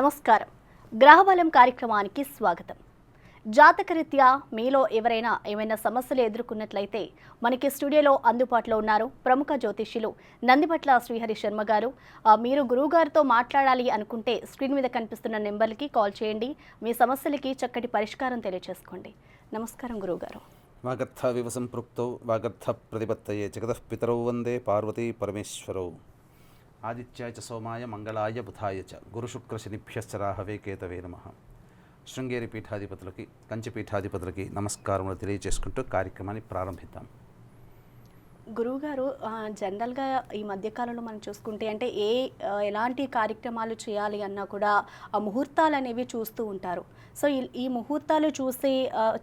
నమస్కారం. గ్రహబలం కార్యక్రమానికి స్వాగతం. జాతకరీత్యా మీలో ఎవరైనా ఏమైనా సమస్యలు ఎదుర్కొన్నట్లయితే మనకి స్టూడియోలో అందుబాటులో ఉన్నారు ప్రముఖ జ్యోతిష్యులు నందిపట్ల శ్రీహరి శర్మ గారు. మీరు గురువుగారితో మాట్లాడాలి అనుకుంటే స్క్రీన్ మీద కనిపిస్తున్న నెంబర్కి కాల్ చేయండి. మీ సమస్యలకి చక్కటి పరిష్కారం తెలియజేసుకోండి. నమస్కారం గురువుగారు. వాగర్థ వివసంపృక్తౌ వాగర్థ ప్రతిపత్తయే జగతః పితరౌ వందే పార్వతీ పరమేశ్వరౌ. ఆదిత్యాయ చ సోమాయ మంగళాయ బుధాయ చ గురుశుక్రశనిభ్యశ్చ రాహవే కేతవే నమః. శృంగేరి పీఠాధిపతులకి కంచి పీఠాధిపతులకి నమస్కారములు తెలియజేసుకుంటూ కార్యక్రమాన్ని ప్రారంభిద్దాం. గురువుగారు, జనరల్గా ఈ మధ్యకాలంలో మనం చూసుకుంటే అంటే ఎలాంటి కార్యక్రమాలు చేయాలి అన్నా కూడా ఆ ముహూర్తాలు అనేవి చూస్తూ ఉంటారు. సో ఈ ముహూర్తాలు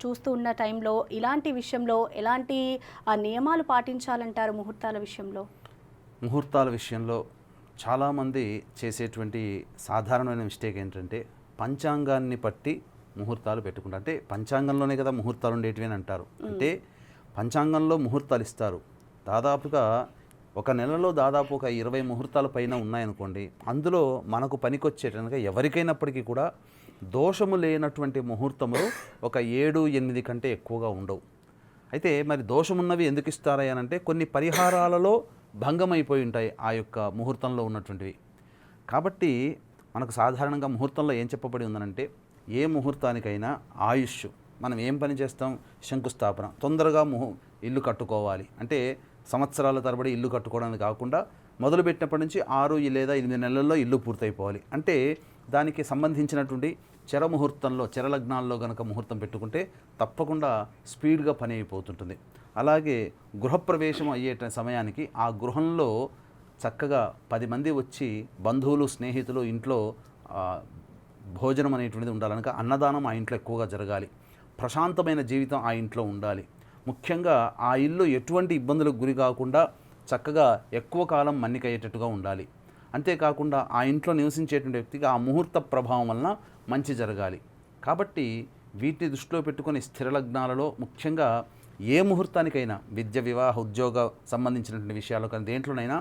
చూస్తూ ఉన్న టైంలో ఇలాంటి విషయంలో ఎలాంటి నియమాలు పాటించాలంటారు? ముహూర్తాల విషయంలో చాలామంది చేసేటువంటి సాధారణమైన మిస్టేక్ ఏంటంటే పంచాంగాన్ని పట్టి ముహూర్తాలు పెట్టుకుంటారు. అంటే పంచాంగంలోనే కదా ముహూర్తాలు ఉండేటివి అని అంటారు. అంటే పంచాంగంలో ముహూర్తాలు ఇస్తారు. దాదాపుగా ఒక నెలలో దాదాపు ఒక 20 ముహూర్తాల పైన ఉన్నాయనుకోండి. అందులో మనకు పనికొచ్చేటనగా ఎవరికైనప్పటికీ కూడా దోషము లేనటువంటి ముహూర్తములు ఒక 7-8 కంటే ఎక్కువగా ఉండవు. అయితే మరి దోషమున్నవి ఎందుకు ఇస్తారా అని అంటే కొన్ని పరిహారాలలో భంగమైపోయి ఉంటాయి ఆ యొక్క ముహూర్తంలో ఉన్నటువంటివి. కాబట్టి మనకు సాధారణంగా ముహూర్తంలో ఏం చెప్పబడి ఉందనంటే ఏ ముహూర్తానికైనా ఆయుష్, మనం ఏం పని చేస్తాం, శంకుస్థాపన, తొందరగా ఇల్లు కట్టుకోవాలి అంటే సంవత్సరాల తరబడి ఇల్లు కట్టుకోవడానికి కాకుండా మొదలుపెట్టినప్పటి నుంచి 6 లేదా 8 నెలల్లో ఇల్లు పూర్తయిపోవాలి అంటే దానికి సంబంధించినటువంటి చెరముహూర్తంలో చెరలగ్నాల్లో కనుక ముహూర్తం పెట్టుకుంటే తప్పకుండా స్పీడ్గా పని అయిపోతుంటుంది. అలాగే గృహప్రవేశం అయ్యే సమయానికి ఆ గృహంలో చక్కగా 10 మంది వచ్చి బంధువులు స్నేహితులు ఇంట్లో భోజనం అనేటువంటిది ఉండాలనుక అన్నదానం ఆ ఇంట్లో ఎక్కువగా జరగాలి. ప్రశాంతమైన జీవితం ఆ ఇంట్లో ఉండాలి. ముఖ్యంగా ఆ ఇల్లు ఎటువంటి ఇబ్బందులకు గురి కాకుండా చక్కగా ఎక్కువ కాలం మన్నికయ్యేటట్టుగా ఉండాలి. అంతేకాకుండా ఆ ఇంట్లో నివసించేటువంటి వ్యక్తికి ఆ ముహూర్త ప్రభావం వలన మంచి జరగాలి. కాబట్టి వీటిని దృష్టిలో పెట్టుకొని స్థిర లగ్నాలలో ముఖ్యంగా ఏ ముహూర్తానికైనా విద్య, వివాహ, ఉద్యోగ సంబంధించినటువంటి విషయాలు కానీ దేంట్లోనైనా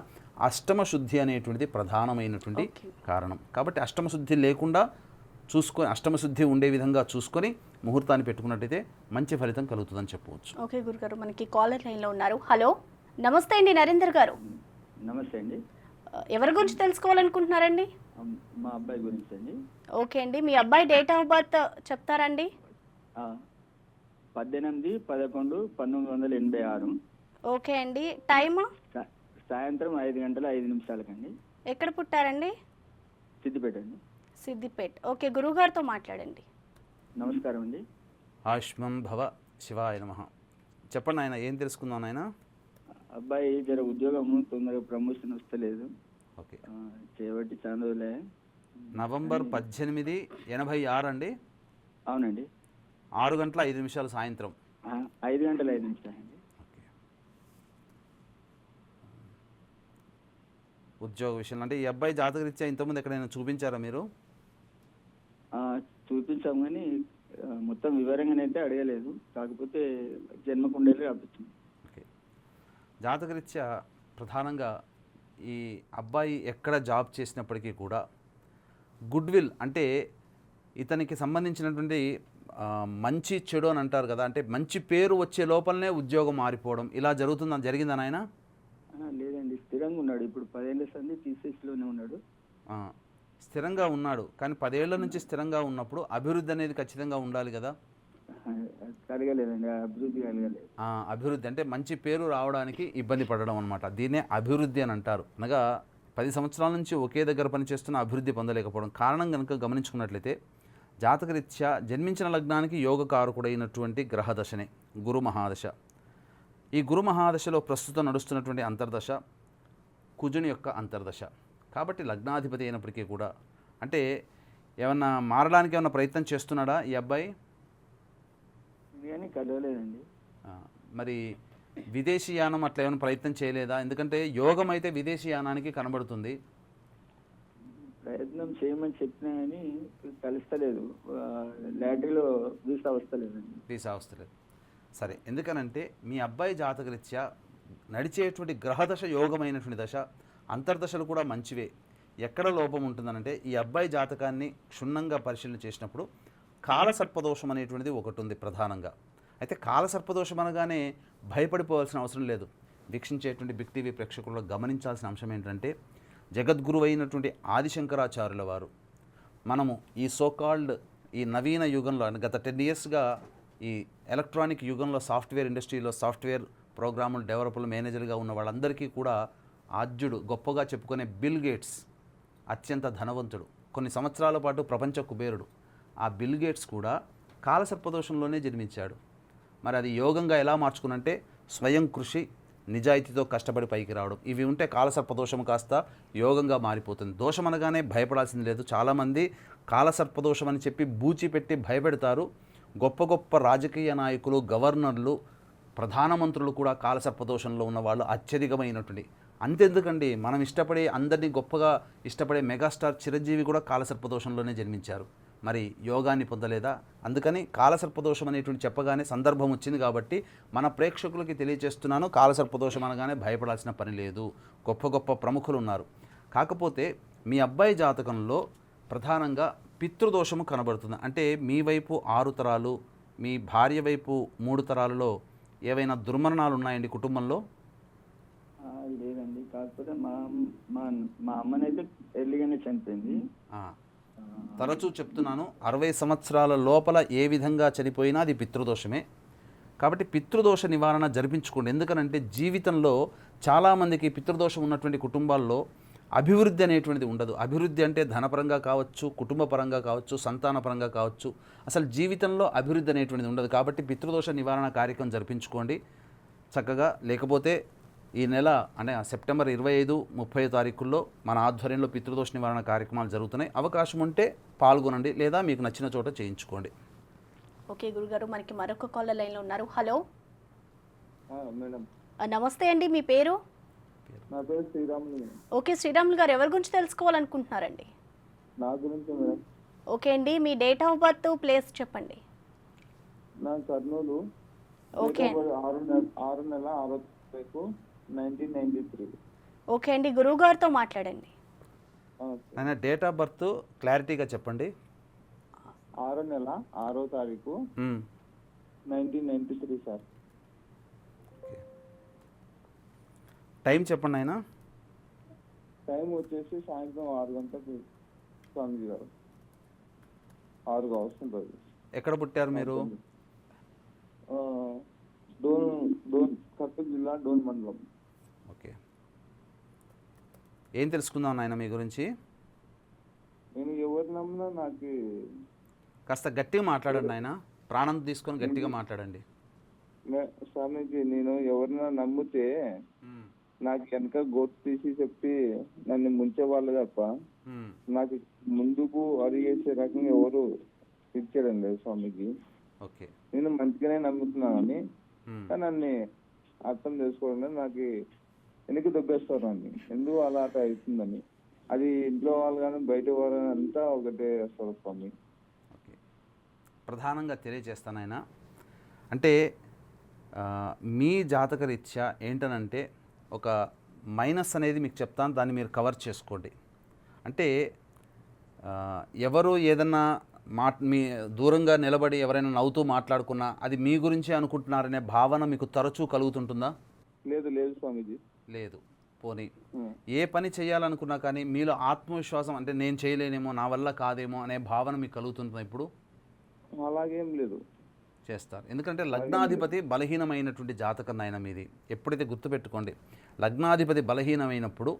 అష్టమ శుద్ధి అనేటువంటిది ప్రధానమైనటువంటి కారణం. కాబట్టి అష్టమ శుద్ధి లేకుండా చూసుకొని అష్టమ శుద్ధి ఉండే విధంగా చూసుకొని ముహూర్తాన్ని పెట్టుకున్నట్టయితే మంచి ఫలితం కలుగుతుందని చెప్పవచ్చు. ఓకే గురుగారు, మనకి కాలర్ లైన్లో ఉన్నారు. హలో, నమస్తే అండి నరేందర్ గారు. నమస్తే అండి. ఎవరి గురించి తెలుసుకోవాలనుకుంటున్నారండి? మా అబ్బాయి గురించి అండి. ఓకే అండి, మీ అబ్బాయి డేట్ ఆఫ్ బర్త్ చెప్తారండి? 18/11/1986. ఓకే అండి, టైమ్? సాయంత్రం 5:05 ఎక్కడ పుట్టారండి? సిద్దిపేట అండి. సిద్దిపేట. ఓకే, గురువుగారితో మాట్లాడండి. నమస్కారం అండి. ఆయుష్మం భవ, శివాయ నమః. చెప్పండి ఆయన, ఏం తెలుసుకుందాం ఆయన? అబ్బాయి జర ఉద్యోగము తొందరగా ప్రమోషన్ వస్తలేదు. ఓకే, చేయబట్టి చాలా రోజులే. నవంబర్ 18, 86 అండి. అవునండి. 6:05 సాయంత్రం. 5:05 అండి. ఓకే, ఉద్యోగ విషయంలో అంటే ఈ అబ్బాయి జాతకరీత్యా ఇంతకుముందు ఎక్కడైనా చూపించారా మీరు? చూపించాము కానీ మొత్తం వివరంగానైతే అడగలేదు. కాకపోతే జన్మకుండేలు రాపించాము. ఓకే, జాతకరీత్యా ప్రధానంగా ఈ అబ్బాయి ఎక్కడ జాబ్ చేసినప్పటికీ కూడా గుడ్ విల్ అంటే ఇతనికి సంబంధించినటువంటి మంచి చెడు అని అంటారు కదా, అంటే మంచి పేరు వచ్చే లోపలనే ఉద్యోగం మారిపోవడం ఇలా జరిగిందా నాయన? లేదండి, స్థిరంగా ఉన్నాడు. ఇప్పుడు 10 ఏళ్ళ సంది టీసీఎస్లోనే ఉన్నాడు. స్థిరంగా ఉన్నాడు, కానీ 10 ఏళ్ల నుంచి స్థిరంగా ఉన్నప్పుడు అభివృద్ధి అనేది ఖచ్చితంగా ఉండాలి కదా. కలగలేదండి, అభివృద్ధి కలగలేదు. అభివృద్ధి అంటే మంచి పేరు రావడానికి ఇబ్బంది పడడం అనమాట. దీన్నే అభివృద్ధి అని అంటారు. అనగా 10 సంవత్సరాల నుంచి ఒకే దగ్గర పనిచేస్తున్న అభివృద్ధి పొందలేకపోవడం కారణం కనుక గమనించుకున్నట్లయితే జాతకరీత్యా జన్మించిన లగ్నానికి యోగకారకుడైనటువంటి గ్రహదశనే గురు మహాదశ. ఈ గురు మహాదశలో ప్రస్తుతం నడుస్తున్నటువంటి అంతర్దశ కుజుని యొక్క అంతర్దశ. కాబట్టి లగ్నాధిపతి అయినప్పటికీ కూడా అంటే ఏమన్నా మారడానికి ఏమన్నా ప్రయత్నం చేస్తున్నాడా ఈ అబ్బాయి? కలవలేదండి. మరి విదేశీయానం అట్లా ఏమైనా ప్రయత్నం చేయలేదా? ఎందుకంటే యోగం అయితే విదేశీయానానికి కనబడుతుంది. ప్రయత్నం చేయమని చెప్పినా కానీ కలుస్తలేదు. లాటరీలో వీసా వస్తలేదు. సరే, ఎందుకనంటే మీ అబ్బాయి జాతకరీత్యా నడిచేటువంటి గ్రహదశ యోగమైనటువంటి దశ, అంతర్దశలు కూడా మంచివే. ఎక్కడ లోపం ఉంటుందనంటే ఈ అబ్బాయి జాతకాన్ని క్షుణ్ణంగా పరిశీలన చేసినప్పుడు కాలసర్పదోషం అనేటువంటిది ఒకటి ఉంది ప్రధానంగా. అయితే కాలసర్పదోషం అనగానే భయపడిపోవాల్సిన అవసరం లేదు. వీక్షించేటువంటి బిగ్ టీవీ ప్రేక్షకుల్లో గమనించాల్సిన అంశం ఏంటంటే జగద్గురు అయినటువంటి ఆదిశంకరాచార్యుల వారు మనము ఈ సోకాల్డ్ ఈ నవీన యుగంలో గత 10 ఇయర్స్గా ఈ ఎలక్ట్రానిక్ యుగంలో సాఫ్ట్వేర్ ఇండస్ట్రీలో సాఫ్ట్వేర్ ప్రోగ్రాములు డెవలపర్లు మేనేజర్గా ఉన్న వాళ్ళందరికీ కూడా ఆద్యుడు గొప్పగా చెప్పుకునే బిల్ గేట్స్ అత్యంత ధనవంతుడు, కొన్ని సంవత్సరాల పాటు ప్రపంచ కుబేరుడు. ఆ బిల్ గేట్స్ కూడా కాలసర్పదోషంలోనే జన్మించాడు. మరి అది యోగంగా ఎలా మార్చుకున్నంటే స్వయం కృషి, నిజాయితీతో కష్టపడి పైకి రావడం, ఇవి ఉంటే కాలసర్పదోషం కాస్త యోగంగా మారిపోతుంది. దోషం అనగానే భయపడాల్సింది లేదు. చాలామంది కాలసర్పదోషం అని చెప్పి బూచి పెట్టి భయపెడతారు. గొప్ప గొప్ప రాజకీయ నాయకులు, గవర్నర్లు, ప్రధానమంత్రులు కూడా కాలసర్పదోషంలో ఉన్న వాళ్ళు అత్యధికమైనటువంటి. అంతెందుకండి, మనం ఇష్టపడే అందరినీ గొప్పగా ఇష్టపడే మెగాస్టార్ చిరంజీవి కూడా కాలసర్పదోషంలోనే జన్మించారు. మరి యోగాన్ని పొందలేదా? అందుకని కాలసర్పదోషం అనేటువంటి చెప్పగానే సందర్భం వచ్చింది కాబట్టి మన ప్రేక్షకులకి తెలియజేస్తున్నాను, కాలసర్పదోషం అనగానే భయపడాల్సిన పని లేదు. గొప్ప గొప్ప ప్రముఖులు ఉన్నారు. కాకపోతే మీ అబ్బాయి జాతకంలో ప్రధానంగా పితృదోషము కనబడుతుంది. అంటే మీ వైపు 6 తరాలు, మీ భార్య వైపు 3 తరాలలో ఏవైనా దుర్మరణాలు ఉన్నాయండి కుటుంబంలో? లేదండి, కాకపోతే మా మా మా అమ్మనైతే ఎర్లీగానే చనిపోయింది. తరచూ చెప్తున్నాను, 60 సంవత్సరాల లోపల ఏ విధంగా చనిపోయినా అది పితృదోషమే. కాబట్టి పితృదోష నివారణ జరిపించుకోండి. ఎందుకనంటే జీవితంలో చాలామందికి పితృదోషం ఉన్నటువంటి కుటుంబాల్లో అభివృద్ధి అనేటువంటిది ఉండదు. అభివృద్ధి అంటే ధనపరంగా కావచ్చు, కుటుంబ పరంగా కావచ్చు, సంతానపరంగా కావచ్చు, అసలు జీవితంలో అభివృద్ధి అనేటువంటిది ఉండదు. కాబట్టి పితృదోష నివారణ కార్యక్రమం జరిపించుకోండి చక్కగా. లేకపోతే ఈ నెల అంటే సెప్టెంబర్ 25, 30 తారీఖుల్లో మన ఆధ్వర్యంలో పితృదోష నివారణ కార్యక్రమాలు జరుగుతున్నాయి. అవకాశం ఉంటే పాల్గొనండి, లేదా మీకు నచ్చిన చోట చేయించుకోండి. ఓకే గురుగారు, మనకి మరొక కాలర్ లైన్లో ఉన్నారు. హలో మేడం, నమస్తే అండి, మీ పేరు? నా పేరు శ్రీరాములు. ఓకే శ్రీరాములు గారు, ఎవరి గురించి తెలుసుకోవాలనుకుంటున్నారండి? నా గురించి మేడం. ఓకే అండి, మీ డేట్ ఆఫ్ బర్త్, ప్లేస్ చెప్పండి. నా కర్నూలు. ఓకే 6/6/1993. ఓకే అండి, గురువు గారితో మాట్లాడండి. ఆయన డేట్ ఆఫ్ బర్త్ క్లారిటీగా చెప్పండి. 6/6/1993 సార్. టైం చెప్పండి ఆయన. టైం వచ్చేసి సాయంత్రం 6 గంటలకు స్వామి గారు 6 వస్తుంటుంది. ఎక్కడ పుట్టారు మీరు? డోన్ కర్నూలు జిల్లా, డోన్ మండలం. ఓకే, ఏం తెలుసుకుందాం నాయన మీ గురించి? నేను ఎవరు నమ్మినా నాకు కాస్త గట్టిగా మాట్లాడండి నాయన, ప్రాణం తీసుకొని గట్టిగా మాట్లాడండి. స్వామీజీ, నేను ఎవరినైనా నమ్మితే నాకు వెనక గోటు తీసి చెప్పి నన్ను ముంచేవాళ్ళు తప్ప నాకు ముందుకు అడిగేసే రకంగా ఎవరు ఇచ్చాడం లేదు స్వామీజీ. ఓకే, నేను మంచిగానే నమ్ముతున్నానని, కానీ నన్ను అర్థం చేసుకోవడం నాకు వెనక్కి దొబ్బేస్తారు నన్ను, ఎందుకు అలా అట్లా అవుతుందని. అది ఇంట్లో వాళ్ళు కానీ బయట వాళ్ళు అంతా ఒకటే వస్తారు స్వామి. ఓకే, ప్రధానంగా తెలియజేస్తాను ఆయన. అంటే మీ జాతక రీత్యా ఏంటనంటే ఒక మైనస్ అనేది మీకు చెప్తాను, దాన్ని మీరు కవర్ చేసుకోండి. అంటే ఎవరు ఏదన్నా మీ దూరంగా నిలబడి ఎవరైనా నవ్వుతూ మాట్లాడుకున్నా అది మీ గురించే అనుకుంటున్నారనే భావన మీకు తరచూ కలుగుతుంటుందా? లేదు లేదు స్వామీజీ. లేదు. పోనీ ఏ పని చేయాలనుకున్నా కానీ మీలో ఆత్మవిశ్వాసం, అంటే నేను చేయలేనేమో, నా వల్ల కాదేమో అనే భావన మీకు కలుగుతుంటుందా ఇప్పుడు? అలాగేం లేదు, చేస్తారు. ఎందుకంటే లగ్నాధిపతి బలహీనమైనటువంటి జాతకం ఆయన మీది. ఎప్పుడైతే గుర్తుపెట్టుకోండి, లగ్నాధిపతి బలహీనమైనప్పుడు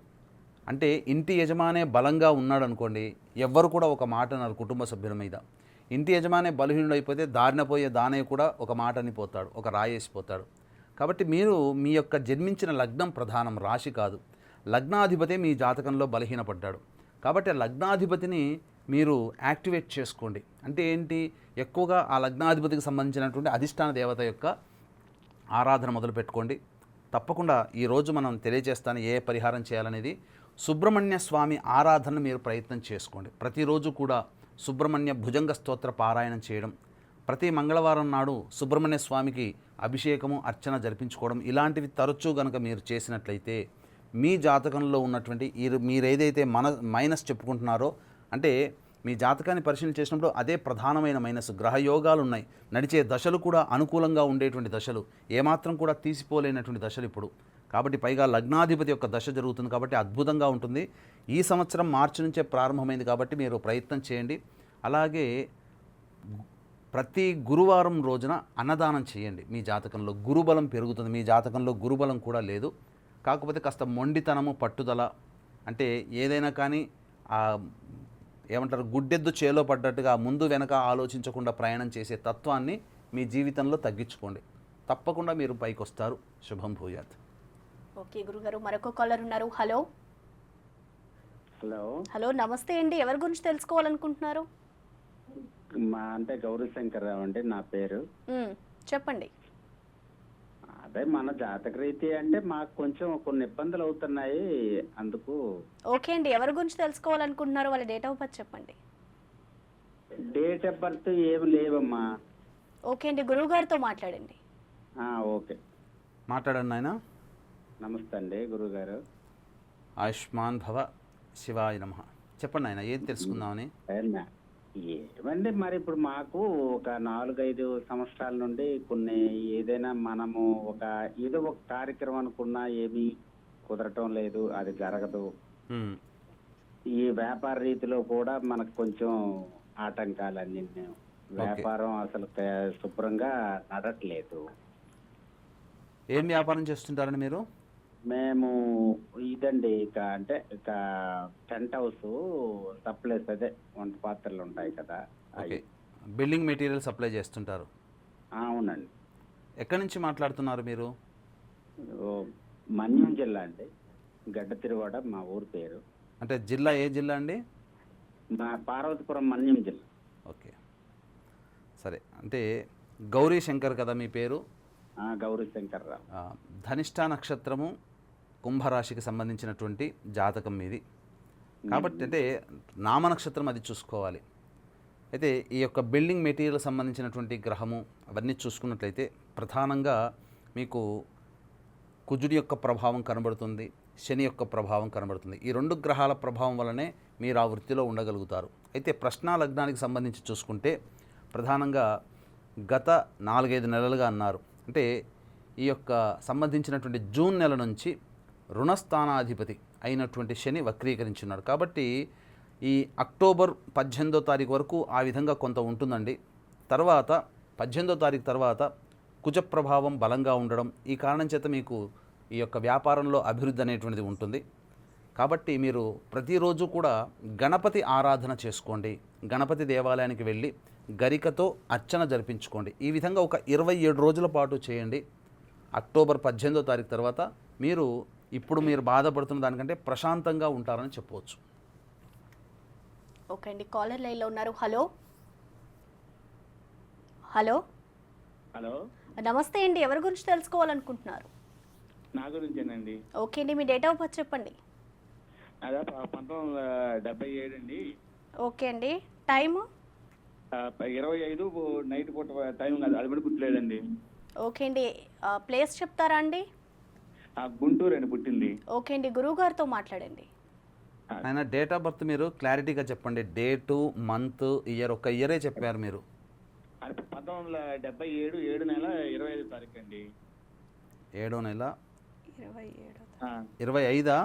అంటే ఇంటి యజమానే బలంగా ఉన్నాడు అనుకోండి, ఎవ్వరు కూడా ఒక మాట అన్నారు కుటుంబ సభ్యుల మీద. ఇంటి యజమానే బలహీనుడైపోతే దారిన పోయే దానయ్య కూడా ఒక మాట అనిపోతాడు, ఒక రాయేసిపోతాడు. కాబట్టి మీరు మీ యొక్క జన్మించిన లగ్నం ప్రధానం, రాశి కాదు. లగ్నాధిపతి మీ జాతకంలో బలహీనపడ్డాడు కాబట్టి ఆ లగ్నాధిపతిని మీరు యాక్టివేట్ చేసుకోండి. అంటే ఏంటి, ఎక్కువగా ఆ లగ్నాధిపతికి సంబంధించినటువంటి అధిష్టాన దేవత యొక్క ఆరాధన మొదలు పెట్టుకోండి. తప్పకుండా ఈరోజు మనం తెలియజేస్తాను ఏ పరిహారం చేయాలనేది. సుబ్రహ్మణ్య స్వామి ఆరాధన మీరు ప్రయత్నం చేసుకోండి. ప్రతిరోజు కూడా సుబ్రహ్మణ్య భుజంగ స్తోత్ర పారాయణం చేయడం, ప్రతి మంగళవారం నాడు సుబ్రహ్మణ్య స్వామికి అభిషేకము, అర్చన జరిపించుకోవడం, ఇలాంటివి తరచూ కనుక మీరు చేసినట్లయితే మీ జాతకంలో ఉన్నటువంటి మీరు ఏదైతే మైనస్ చెప్పుకుంటున్నారో, అంటే మీ జాతకాన్ని పరిశీలన చేసినప్పుడు అదే ప్రధానమైన మైనస్. గ్రహయోగాలు ఉన్నాయి, నడిచే దశలు కూడా అనుకూలంగా ఉండేటువంటి దశలు, ఏమాత్రం కూడా తీసిపోలేనటువంటి దశలు ఇప్పుడు. కాబట్టి పైగా లగ్నాధిపతి యొక్క దశ జరుగుతుంది కాబట్టి అద్భుతంగా ఉంటుంది. ఈ సంవత్సరం మార్చి నుంచే ప్రారంభమైంది కాబట్టి మీరు ప్రయత్నం చేయండి. అలాగే ప్రతి గురువారం రోజున అన్నదానం చేయండి. మీ జాతకంలో గురుబలం పెరుగుతుంది. మీ జాతకంలో గురుబలం కూడా లేదు, కాకపోతే కాస్త మొండితనము, పట్టుదల, అంటే ఏదైనా కానీ ఏమంటారు, గుడ్డెద్దు చేలో పడ్డట్టుగా ముందు వెనక ఆలోచించకుండా ప్రయాణం చేసే తత్వాన్ని మీ జీవితంలో తగ్గించుకోండి. తప్పకుండా మీరు పైకి వస్తారు. శుభం భూయాత్. ఓకే గురుగారు, మరొక కాలర్ ఉన్నారు. హలో హలో హలో, నమస్తే అండి. ఎవరి గురించి తెలుసుకోవాలనుకుంటున్నారు? అంటే గౌరీ శంకర్రావు అండి నా పేరు. చెప్పండి. అదే మన జాతక రీతి అంటే మాకు కొంచెం కొన్ని ఇబ్బందులు అవుతున్నాయి, అందుకు. ఓకే అండి, ఎవరి గురించి తెలుసుకోవాలనుకుంటున్నారు? వాళ్ళ డేట్ ఆఫ్ బర్త్ చెప్పండి. డేట్ ఆఫ్ బర్త్ ఏమి లేవమ్మా. ఓకే అండి, గురువు గారితో మాట్లాడండి. ఓకే, మాట్లాడండి నాయన. నమస్తే అండి గురువుగారు. ఆయుష్మాన్ భవ, శివాయ నమః. చెప్పండి నాయన, ఏం తెలుసుకుందామని. ఏమండి మరి ఇప్పుడు మాకు ఒక 4-5 సంవత్సరాల నుండి కొన్ని ఏదైనా మనము ఏదో ఒక కార్యక్రమం అనుకున్నా ఏమీ కుదరటం లేదు, అది జరగదు. ఈ వ్యాపార రీతిలో కూడా మనకు కొంచెం ఆటంకాలన్నీ, వ్యాపారం అసలు శుభ్రంగా నడట్లేదు. ఏం వ్యాపారం చేస్తుంటారండి మీరు? మేము ఇదండి అంటే టెంట్ హౌస్ సప్లైస్, అదే వంట పాత్రలు ఉంటాయి కదా. ఓకే, బిల్డింగ్ మెటీరియల్ సప్లై చేస్తుంటారు. అవునండి. ఎక్కడి నుంచి మాట్లాడుతున్నారు మీరు? మన్యం జిల్లా అండి, గడ్డతిరువాడ మా ఊరి పేరు. అంటే జిల్లా ఏ జిల్లా అండి? మా పార్వతీపురం మన్యం జిల్లా. ఓకే సరే, అంటే గౌరీ శంకర్ కదా మీ పేరు? గౌరీ శంకర్రావు. ధనిష్ఠా నక్షత్రము, కుంభరాశికి సంబంధించినటువంటి జాతకం మీది కాబట్టి అంటే నామ నక్షత్రం అది చూసుకోవాలి. అయితే ఈ యొక్క బిల్డింగ్ మెటీరియల్ సంబంధించినటువంటి గ్రహము అవన్నీ చూసుకున్నట్లయితే ప్రధానంగా మీకు కుజుడి యొక్క ప్రభావం కనబడుతుంది, శని యొక్క ప్రభావం కనబడుతుంది. ఈ 2 గ్రహాల ప్రభావం వల్లనే మీరు ఆ వృత్తిలో ఉండగలుగుతారు. అయితే ప్రశ్నా లగ్నానికి సంబంధించి చూసుకుంటే ప్రధానంగా గత 4-5 నెలలుగా అన్నారు, అంటే ఈ యొక్క సంబంధించినటువంటి జూన్ నెల నుంచి రుణస్థానాధిపతి అయినటువంటి శని వక్రీకరించున్నాడు. కాబట్టి ఈ అక్టోబర్ 18వ తారీఖు వరకు ఆ విధంగా కొంత ఉంటుందండి. తర్వాత 18వ తారీఖు తర్వాత కుజ ప్రభావం బలంగా ఉండడం, ఈ కారణం చేత మీకు ఈ యొక్క వ్యాపారంలో అభివృద్ధి అనేటువంటిది ఉంటుంది. కాబట్టి మీరు ప్రతిరోజు కూడా గణపతి ఆరాధన చేసుకోండి. గణపతి దేవాలయానికి వెళ్ళి గరికతో అర్చన జరిపించుకోండి. ఈ విధంగా ఒక 27 రోజుల పాటు చేయండి. అక్టోబర్ 18వ తారీఖు తర్వాత ఇప్పుడు మీరు బాధపడుతున్న దానికంటే ప్రశాంతంగా ఉంటారని చెప్పవచ్చు. ఓకే అండి, కాలర్ లైన్లో ఉన్నారు. హలో హలో హలో, నమస్తే అండి. ఎవరి గురించి తెలుసుకోవాలనుకుంటున్నారు? నా గురించేనండి. ఓకే అండి, మీ డేట్ ఆఫ్ బర్త్ చెప్పండి. అదే 1977 అండి. ఓకే అండి, టైము? 25 నైట్ పూట టైం కాదు, అది కూడా గుర్తులేదండి. ఓకే అండి, ప్లేస్ చెప్తారా అండి? గుంటూరు అండి పుట్టింది. ఓకే అండి, గురువు గారితో మాట్లాడండి. ఆయన డేట్ ఆఫ్ బర్త్ మీరు క్లారిటీగా చెప్పండి. డేటు, మంత్, ఇయర్, ఒక ఇయరే చెప్పారు మీరు. 1977 7 నెల 25వ తారీఖు అండి. 7వ నెల 27. 25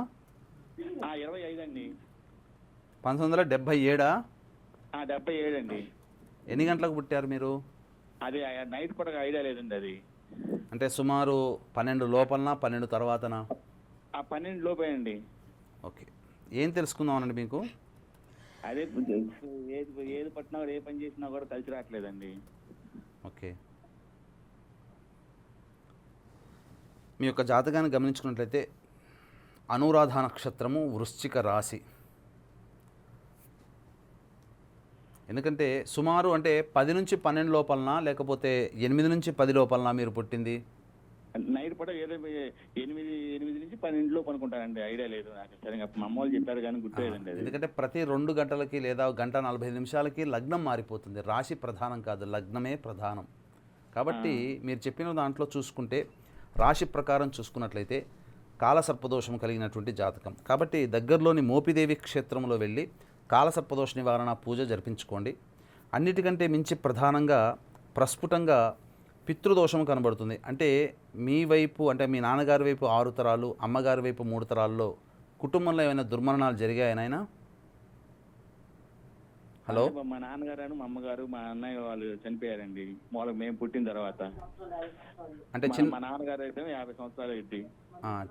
25 అండి. 1977? 77 అండి. ఎన్ని గంటలకు పుట్టారు మీరు? అది నైట్ పూట ఐడియా లేదండి. అది అంటే సుమారు 12 లోపలనా 12 తర్వాతనా? 12 లోపే అండి. ఓకే, ఏం తెలుసుకుందామనండి మీకు? అదే ఏది పట్టినా కూడా, ఏ పని చేసినా కూడా కలిసి రావట్లేదండి. ఓకే, మీ యొక్క జాతకాన్ని గమనించుకున్నట్లయితే అనురాధ నక్షత్రము, వృశ్చిక రాశి. ఎందుకంటే సుమారు అంటే 10 నుంచి 12 లోపలనా లేకపోతే 8 నుంచి 10 లోపలనా మీరు పుట్టింది? నైట్ పూట ఏదో 8 నుంచి 12 లోపు అనుకుంటానండి, ఐడియా లేదు నాకు సరిగా. మా అమ్మ వాళ్ళు చెప్పారు కానీ గుర్తులేదండి అది. ఎందుకంటే ప్రతి 2 గంటలకి లేదా 1:45 నిమిషాలకి లగ్నం మారిపోతుంది. రాశి ప్రధానం కాదు, లగ్నమే ప్రధానం. కాబట్టి మీరు చెప్పిన దాంట్లో చూసుకుంటే రాశి ప్రకారం చూసుకున్నట్లయితే కాలసర్పదోషం కలిగినటువంటి జాతకం. కాబట్టి దగ్గరలోని మోపిదేవి క్షేత్రంలో వెళ్ళి కాలసర్పదోష నివారణ పూజ జరిపించుకోండి. అన్నిటికంటే మించి ప్రధానంగా ప్రస్ఫుటంగా పితృదోషం కనబడుతుంది. అంటే మీ వైపు, అంటే మీ నాన్నగారి వైపు 6 తరాలు, అమ్మగారి వైపు 3 తరాల్లో కుటుంబంలో ఏమైనా దుర్మరణాలు జరిగాయనైనా? హలో, అంటే మా నాన్నగారు, మా అమ్మగారు, మా అన్నయ్య వాళ్ళు చనిపోయారండి. మామూలుగా మేము పుట్టిన తర్వాత. అంటే మా నాన్నగారు అయితే 50 సంవత్సరాలు అయింది.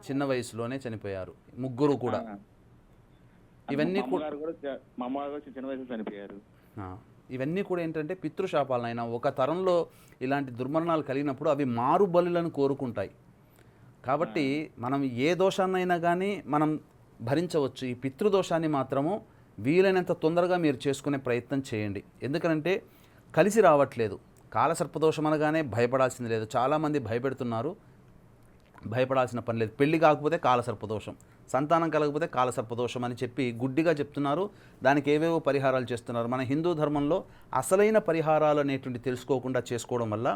చిన్న వయసులోనే చనిపోయారు ముగ్గురు కూడా. ఇవన్నీ మా అమ్మగారు కూడా చిన్న వయసులో చనిపోయారు. ఇవన్నీ కూడా ఏంటంటే పితృశాపాలనైనా ఒక తరంలో ఇలాంటి దుర్మరణాలు కలిగినప్పుడు అవి మారు బలులను కోరుకుంటాయి. కాబట్టి మనం ఏ దోషాన్నైనా కానీ మనం భరించవచ్చు. ఈ పితృదోషాన్ని మాత్రము వీలైనంత తొందరగా మీరు చేసుకునే ప్రయత్నం చేయండి. ఎందుకంటే కలిసి రావట్లేదు. కాలసర్పదోషం అనగానే భయపడాల్సింది లేదు. చాలామంది భయపెడుతున్నారు. భయపడాల్సిన పని లేదు. పెళ్లి కాకపోతే కాలసర్పదోషం, సంతానం కలగకపోతే కాలసర్పదోషం అని చెప్పి గుడ్డిగా చెప్తున్నారు. దానికి ఏవేవో పరిహారాలు చేస్తున్నారు. మన హిందూ ధర్మంలో అసలైన పరిహారాలు అనేటువంటి తెలుసుకోకుండా చేసుకోవడం వల్ల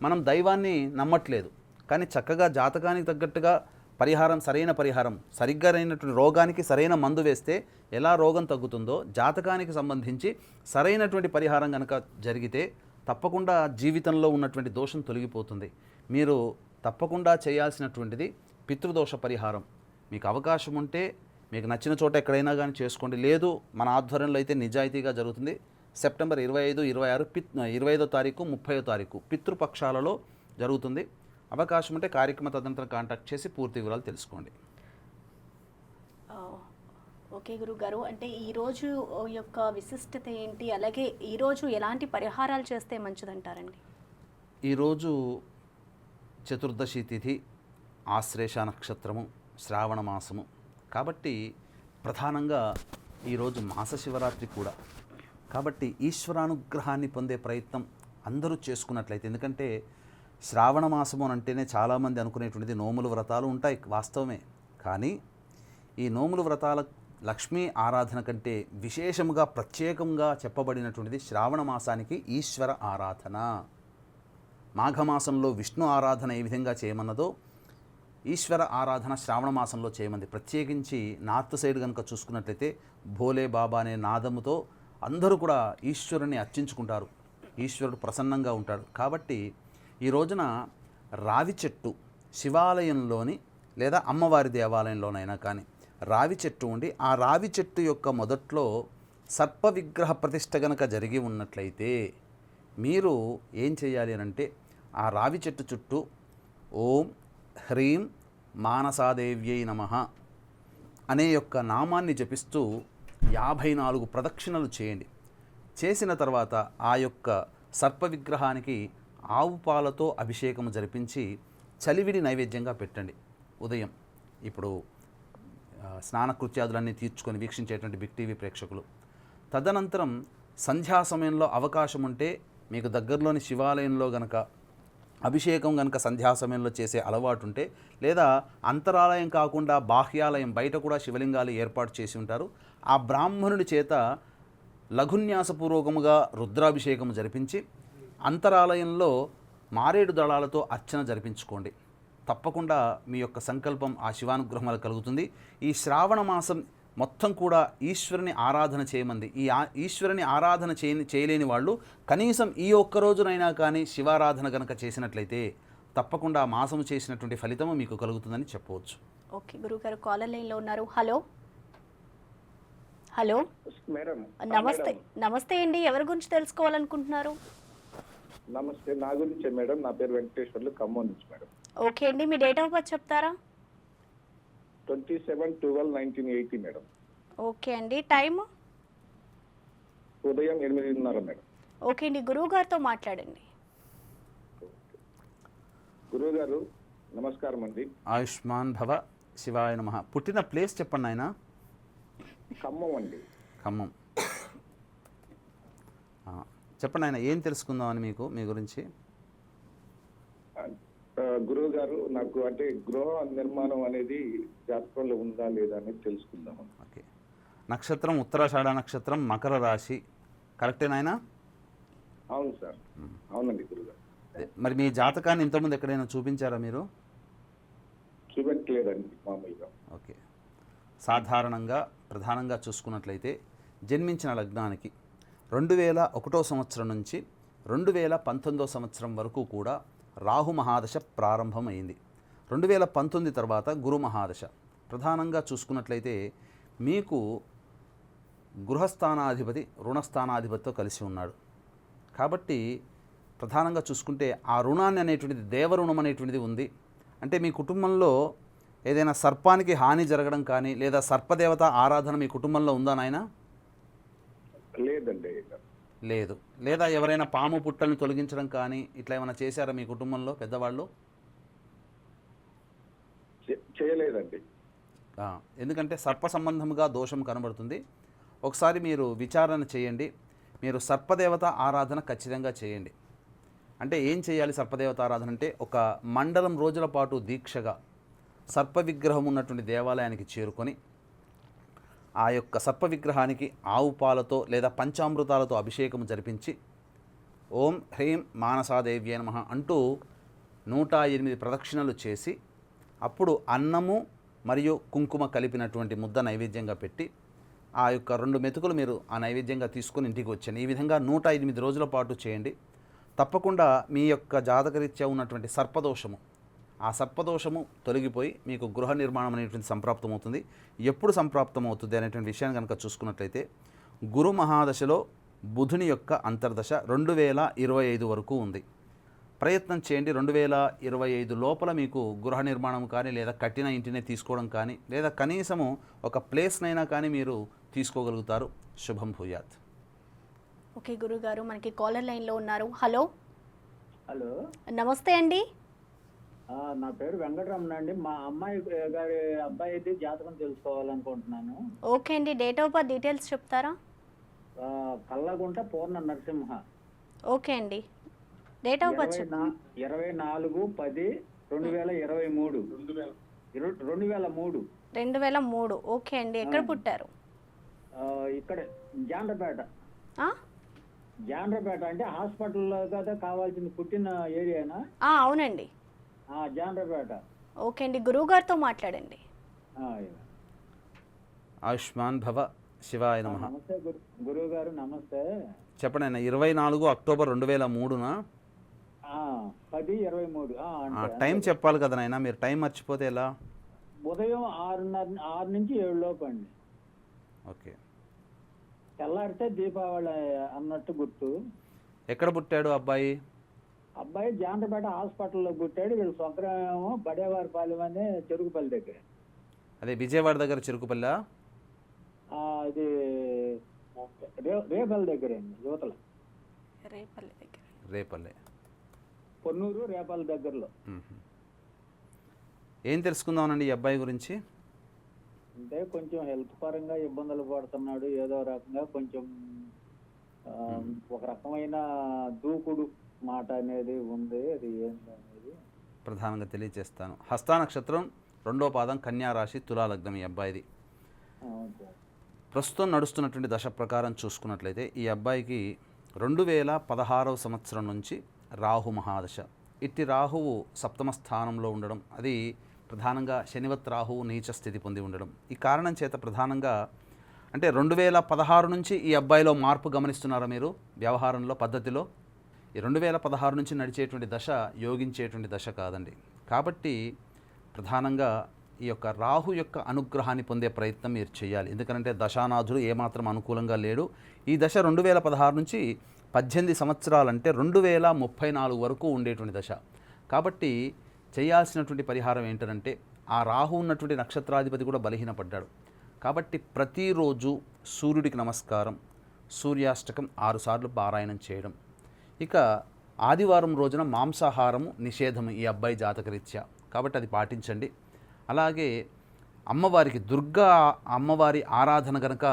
మనం దైవాన్ని నమ్మట్లేదు. కానీ చక్కగా జాతకానికి తగ్గట్టుగా పరిహారం, సరైన పరిహారం, సరిగ్గా అయినటువంటి రోగానికి సరైన మందు వేస్తే ఎలా రోగం తగ్గుతుందో జాతకానికి సంబంధించి సరైనటువంటి పరిహారం కనుక జరిగితే తప్పకుండా జీవితంలో ఉన్నటువంటి దోషం తొలగిపోతుంది. మీరు తప్పకుండా చేయాల్సినటువంటిది పితృదోష పరిహారం. మీకు అవకాశం ఉంటే మీకు నచ్చిన చోట ఎక్కడైనా కానీ చేసుకోండి. లేదు మన ఆధ్వర్యంలో అయితే నిజాయితీగా జరుగుతుంది. సెప్టెంబర్ 25, 26, 25వ తారీఖు, 30వ తారీఖు పితృపక్షాలలో జరుగుతుంది. అవకాశం ఉంటే కార్యక్రమ తదనంతరం కాంటాక్ట్ చేసి పూర్తి వివరాలు తెలుసుకోండి. ఓకే గురుగారు, అంటే ఈరోజు యొక్క విశిష్టత ఏంటి, అలాగే ఈరోజు ఎలాంటి పరిహారాలు చేస్తే మంచిదంటారండి? ఈరోజు చతుర్దశి తిథి, ఆశ్లేష నక్షత్రము, శ్రావణ మాసము. కాబట్టి ప్రధానంగా ఈరోజు మాస శివరాత్రి కూడా. కాబట్టి ఈశ్వరానుగ్రహాన్ని పొందే ప్రయత్నం అందరూ చేసుకున్నట్లయితే, ఎందుకంటే శ్రావణ మాసము అంటేనే చాలామంది అనుకునేటువంటిది నోములు వ్రతాలు ఉంటాయి, వాస్తవమే. కానీ ఈ నోములు వ్రతాల లక్ష్మీ ఆరాధన కంటే విశేషముగా ప్రత్యేకంగా చెప్పబడినటువంటిది శ్రావణ మాసానికి ఈశ్వర ఆరాధన. మాఘమాసంలో విష్ణు ఆరాధన ఏ విధంగా చేయమన్నదో ఈశ్వర ఆరాధన శ్రావణ మాసంలో చేయమంది. ప్రత్యేకించి నార్త్ సైడ్ కనుక చూసుకున్నట్లయితే భోలే బాబా అనే నాదముతో అందరూ కూడా ఈశ్వరుని అర్చించుకుంటారు. ఈశ్వరుడు ప్రసన్నంగా ఉంటాడు. కాబట్టి ఈ రోజున రావి చెట్టు శివాలయంలోని లేదా అమ్మవారి దేవాలయంలోనైనా కానీ రావి చెట్టు ఉండి ఆ రావి చెట్టు యొక్క మొదట్లో సర్ప విగ్రహ ప్రతిష్ఠ గనక జరిగి ఉన్నట్లయితే మీరు ఏం చేయాలి అని అంటే ఆ రావి చెట్టు చుట్టూ ఓం హ్రీం మానసాదేవ్యై నమః అనే యొక్క నామాన్ని జపిస్తూ 54 ప్రదక్షిణలు చేయండి. చేసిన తర్వాత ఆ యొక్క సర్ప విగ్రహానికి ఆవు పాలతో అభిషేకం జరిపించి చలివిడి నైవేద్యంగా పెట్టండి. ఉదయం ఇప్పుడు స్నానకృత్యాదులన్నీ తీర్చుకొని వీక్షించేటువంటి బిగ్ టీవీ ప్రేక్షకులు, తదనంతరం సంధ్యా సమయంలో అవకాశం ఉంటే మీకు దగ్గరలోని శివాలయంలో గనక అభిషేకం గనక సంధ్యా సమయంలో చేసే అలవాటు ఉంటే, లేదా అంతరాలయం కాకుండా బాహ్యాలయం బయట కూడా శివలింగాలు ఏర్పాటు చేసి ఉంటారు, ఆ బ్రాహ్మణుడి చేత లఘున్యాసపూర్వకముగా రుద్రాభిషేకం జరిపించి అంతరాలయంలో మారేడు దళాలతో అర్చన జరిపించుకోండి. తప్పకుండా మీ యొక్క సంకల్పం ఆ శివానుగ్రహం వల్ల కలుగుతుంది. ఈ శ్రావణ మాసం మొత్తం కూడా ఈశ్వరుని ఆరాధన చేయమంది. ఈ ఈశ్వరుని ఆరాధన చేయలేని వాళ్ళు కనీసం ఈ ఒక్క రోజునైనా కానీ శివారాధన కనుక చేసినట్లయితే తప్పకుండా ఆ మాసము చేసినటువంటి ఫలితము మీకు కలుగుతుందని చెప్పవచ్చు. ఓకే గురుగారు, కాలర్ లైన్లో ఉన్నారు. Hello hello madam. నమస్తే. నమస్తే అండి, ఎవరి గురించి తెలుసుకోవాలనుకుంటున్నారు? నమస్తే, నా గురించే మేడం. నా పేరు వెంకటేశ్వర్లు, ఖమ్మం నుంచి మేడం. ఓకే అండి, మీ డేట్ ఆఫ్ బర్త్ చెప్తారా? 27/12/1980 మేడం. ఓకే అండి, టైమ్? ఉదయం 8:30 మేడం. ఓకే అండి, గురువు గారితో మాట్లాడండి. గురువు గారు నమస్కారం అండి. ఆయుష్మాన్ భవ, శివాయ నమః. పుట్టిన ప్లేస్ చెప్పండి ఆయన. ఖమ్మం అండి. ఖమ్మం. చెప్పండి ఆయన, ఏం తెలుసుకుందామని మీకు మీ గురించి? గురువు గారు, నాకు అంటే గృహ నిర్మాణం అనేది జాతకంలో ఉందా లేదా అనేది తెలుసుకుందాం. ఓకే. నక్షత్రం ఉత్తరాషాఢ నక్షత్రం, మకర రాశి, కరెక్టేనా ఆయన? అవును సార్, అవునండి గురుగారు. మరి మీ జాతకాన్ని ఇంతకుముందు ఎక్కడైనా చూపించారా మీరు? లేదండి మామూలుగా. ఓకే. సాధారణంగా ప్రధానంగా చూసుకున్నట్లయితే జన్మించిన లగ్నానికి 2001 సంవత్సరం నుంచి 2019 సంవత్సరం వరకు కూడా రాహు మహాదశ ప్రారంభమైంది. 2019 తర్వాత గురు మహాదశ. ప్రధానంగా చూసుకున్నట్లయితే మీకు గృహస్థానాధిపతి రుణస్థానాధిపతితో కలిసి ఉన్నాడు. కాబట్టి ప్రధానంగా చూసుకుంటే ఆ రుణాన్ని అనేటువంటిది దేవరుణం అనేటువంటిది ఉంది. అంటే మీ కుటుంబంలో ఏదైనా సర్పానికి హాని జరగడం కానీ లేదా సర్పదేవత ఆరాధన మీ కుటుంబంలో ఉందా నాయన? లేదండి. లేదు. లేదా ఎవరైనా పాము పుట్టల్ని తొలగించడం కానీ ఇట్లా ఏమైనా చేశారా మీ కుటుంబంలో పెద్దవాళ్ళు? చేయలేదండి. ఎందుకంటే సర్ప సంబంధంగా దోషం కనబడుతుంది. ఒకసారి మీరు విచారణ చేయండి. మీరు సర్పదేవత ఆరాధన ఖచ్చితంగా చేయండి. అంటే ఏం చేయాలి సర్పదేవత ఆరాధన అంటే, ఒక మండలం రోజుల పాటు దీక్షగా సర్ప విగ్రహం ఉన్నటువంటి దేవాలయానికి చేరుకొని ఆ యొక్క సర్ప విగ్రహానికి ఆవు పాలతో లేదా పంచామృతాలతో అభిషేకం జరిపించి ఓం హ్రీం మానసాదేవ్యే నమః అంటూ 108 ప్రదక్షిణలు చేసి అప్పుడు అన్నము మరియు కుంకుమ కలిపినటువంటి ముద్ద నైవేద్యంగా పెట్టి ఆ యొక్క 2 మెతుకులు మీరు ఆ నైవేద్యంగా తీసుకొని ఇంటికి వచ్చండి. ఈ విధంగా 108 రోజుల పాటు చేయండి. తప్పకుండా మీ యొక్క జాతకరీత్యా ఉన్నటువంటి సర్పదోషము, ఆ సర్పదోషము తొలగిపోయి మీకు గృహ నిర్మాణం అనేటువంటి సంప్రాప్తమవుతుంది. ఎప్పుడు సంప్రాప్తమవుతుంది అనేటువంటి విషయాన్ని కనుక చూసుకున్నట్లయితే గురు మహాదశలో బుధుని యొక్క అంతర్దశ 2025 వరకు ఉంది. ప్రయత్నం చేయండి. 2025 లోపల మీకు గృహ నిర్మాణం కానీ లేదా కట్టిన ఇంటినే తీసుకోవడం కానీ లేదా కనీసము ఒక ప్లేస్నైనా కానీ మీరు తీసుకోగలుగుతారు. శుభం భూయాత్. ఓకే గురుగారు, మనకి కాలర్ లైన్లో ఉన్నారు. హలో. హలో, నమస్తే అండి. నా పేరు వెంకటరమణ అండి. మా అమ్మాయి గారి అబ్బాయిది జాతకం తెలుసుకోవాలనుకుంటున్నాను. ఓకే అండి, డేట్ ఆఫ్ బర్త్ డీటెయిల్స్ చెప్తారా? కల్లగుంట పూర్ణ నరసింహ. ఓకే అండి, డేట్ ఆఫ్ బర్త్ 24/10/2023. 2003. ఓకే అండి, ఎక్కడ పుట్టారు? ఇక్కడ జాండ్రపేట. ఆ? జాండ్రపేట అంటే హాస్పిటల్లో కదా కావాల్సింది, పుట్టిన ఏరియానా? అవునండి, జాండ్రపేట. ఓకే అండి, గురువు గారితో మాట్లాడండి. ఆయుష్మాన్ భవ. శివాయ నమః. నమస్తే గురువు గారు. నమస్తే. చెప్పండి ఆయన. 24 అక్టోబర్ 2003నా? 10/23. టైం చెప్పాలి కదా నాయన, మీరు టైం మర్చిపోతే ఎలా? ఉదయం 6 నుంచి 7 లోపు అండి. ఓకే. తెల్లారితే దీపావళి అన్నట్టు గుర్తు. ఎక్కడ పుట్టాడు అబ్బాయి? అబ్బాయి జాండ్రపేట హాస్పిటల్లో పుట్టాడు. వీళ్ళు స్వగ్రామేమో బడేవారిపాలెం అనే చెరుకుపల్లి దగ్గర. అదే విజయవాడ దగ్గర చెరుకుపల్లి? ఇది రేపల్లి దగ్గర అండి, యువతల. రేపల్లె. పొన్నూరు రేపల్లి దగ్గరలో. ఏం తెలుసుకుందామనండి ఈ అబ్బాయి గురించి? అంటే కొంచెం హెల్త్ పరంగా ఇబ్బందులు పడుతున్నాడు. ఏదో రకంగా కొంచెం ఒక రకమైన దూకుడు మాట అనేది ఉంది. అది ఏంటనేది ప్రధానంగా తెలియజేస్తాను. హస్త నక్షత్రం 2వ పాదం, కన్యా రాశి, తులా లగ్నం ఈ అబ్బాయిది. ప్రస్తుతం నడుస్తున్నటువంటి దశ ప్రకారం చూసుకున్నట్లయితే ఈ అబ్బాయికి 2016 సంవత్సరం నుంచి రాహు మహాదశ. ఇట్టి రాహువు సప్తమ స్థానంలో ఉండడం, అది ప్రధానంగా శనివత్ రాహువు నీచ స్థితి పొంది ఉండడం. ఈ కారణం చేత ప్రధానంగా అంటే 2016 నుంచి ఈ అబ్బాయిలో మార్పు గమనిస్తున్నారా మీరు వ్యవహారంలో, పద్ధతిలో? ఈ 2016 నుంచి నడిచేటువంటి దశ యోగించేటువంటి దశ కాదండి. కాబట్టి ప్రధానంగా ఈ యొక్క రాహు యొక్క అనుగ్రహాన్ని పొందే ప్రయత్నం మీరు చేయాలి. ఎందుకంటే దశానాథుడు ఏమాత్రం అనుకూలంగా లేడు. ఈ దశ 2016 నుంచి 18 సంవత్సరాలంటే 2034 వరకు ఉండేటువంటి దశ. కాబట్టి చేయాల్సినటువంటి పరిహారం ఏంటంటే, ఆ రాహు ఉన్నటువంటి నక్షత్రాధిపతి కూడా బలహీనపడ్డాడు. కాబట్టి ప్రతిరోజు సూర్యుడికి నమస్కారం, సూర్యాష్టకం 6 సార్లు పారాయణం చేయడం. ఇక ఆదివారం రోజున మాంసాహారము నిషేధం ఈ అబ్బాయి జాతకరీత్యా, కాబట్టి అది పాటించండి. అలాగే అమ్మవారికి దుర్గా అమ్మవారి ఆరాధన కనుక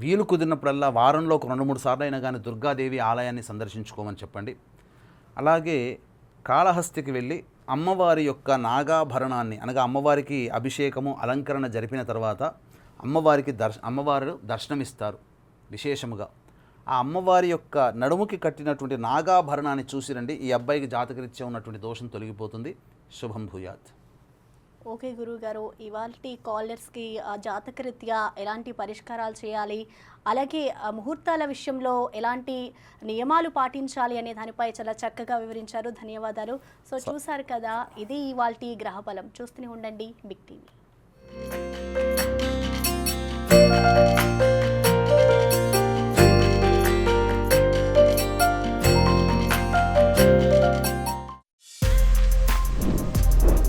వీలు కుదిరినప్పుడల్లా వారంలో ఒక 2-3 సార్లు అయినా కానీ దుర్గాదేవి ఆలయాన్ని సందర్శించుకోమని చెప్పండి. అలాగే కాళహస్తికి వెళ్ళి అమ్మవారి యొక్క నాగాభరణాన్ని, అనగా అమ్మవారికి అభిషేకము అలంకరణ జరిపిన తర్వాత అమ్మవారు దర్శనమిస్తారు విశేషముగా. ఆ అమ్మవారి యొక్క నడుముకి కట్టినటువంటి నాగాభరణాన్ని చూసిరండి. ఈ అబ్బాయికి జాతకరీత్యా ఉన్నటువంటి దోషం తొలగిపోతుంది. శుభం భూయాత్. ఓకే గురువు గారు, ఇవాళ కాలర్స్కి జాతకరీత్యా ఎలాంటి పరిష్కారాలు చేయాలి, అలాగే ముహూర్తాల విషయంలో ఎలాంటి నియమాలు పాటించాలి అనే దానిపై చాలా చక్కగా వివరించారు. ధన్యవాదాలు. సో చూసారు కదా, ఇది ఇవాల్టి గ్రహబలం. చూస్తూనే ఉండండి big TV.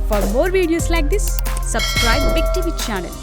For more videos like this, subscribe Big TV channel.